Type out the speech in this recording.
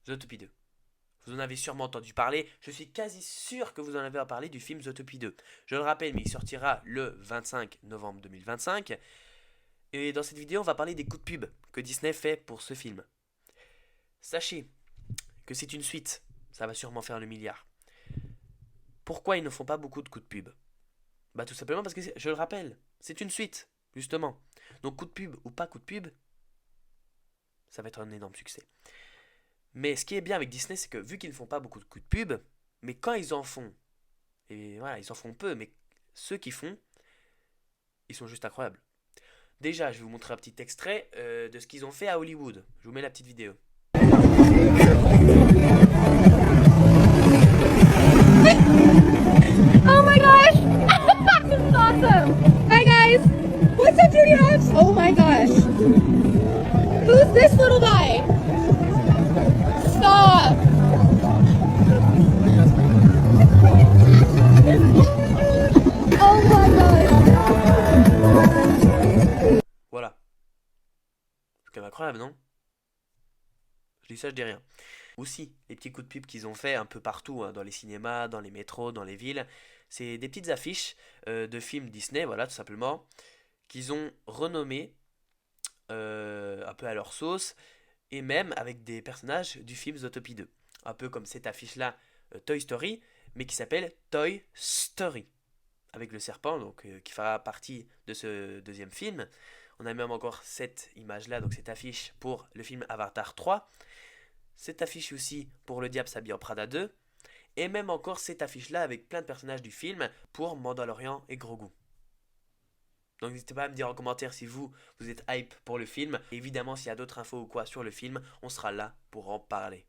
Zootopie 2. Vous en avez sûrement entendu parler, je suis quasi sûr que vous en avez parlé du film Zootopie 2. Je le rappelle, mais il sortira le 25 novembre 2025. Et dans cette vidéo, on va parler des coups de pub que Disney fait pour ce film. Sachez que c'est une suite, ça va sûrement faire le milliard. Pourquoi ils ne font pas beaucoup de coups de pub? Bah tout simplement parce que, je le rappelle, c'est une suite, justement. Donc coup de pub ou pas coup de pub, ça va être un énorme succès. Mais ce qui est bien avec Disney, c'est que vu qu'ils ne font pas beaucoup de coups de pub, mais quand ils en font, et voilà, ils en font peu, mais ceux qui font, ils sont juste incroyables. Déjà, je vais vous montrer un petit extrait de ce qu'ils ont fait à Hollywood. Je vous mets la petite vidéo. Oh my gosh! This is awesome! Hi guys! What's up, Judy Hopps? Oh my gosh! Who's this little guy? Stop! Oh my god! Voilà. C'est quand même incroyable, non? Je dis ça, je dis rien. Aussi, les petits coups de pub qu'ils ont fait un peu partout, hein, dans les cinémas, dans les métros, dans les villes, c'est des petites affiches de films Disney, voilà, tout simplement, qu'ils ont renommées un peu à leur sauce, et même avec des personnages du film Zootopie 2. Un peu comme cette affiche-là, Toy Story, mais qui s'appelle Toy Story, avec le serpent, donc qui fera partie de ce deuxième film. On a même encore cette image-là, donc cette affiche pour le film Avatar 3. Cette affiche aussi pour Le Diable s'habille en Prada 2. Et même encore cette affiche-là avec plein de personnages du film pour Mandalorian et Grogu. Donc n'hésitez pas à me dire en commentaire si vous êtes hype pour le film. Et évidemment, s'il y a d'autres infos ou quoi sur le film, on sera là pour en parler.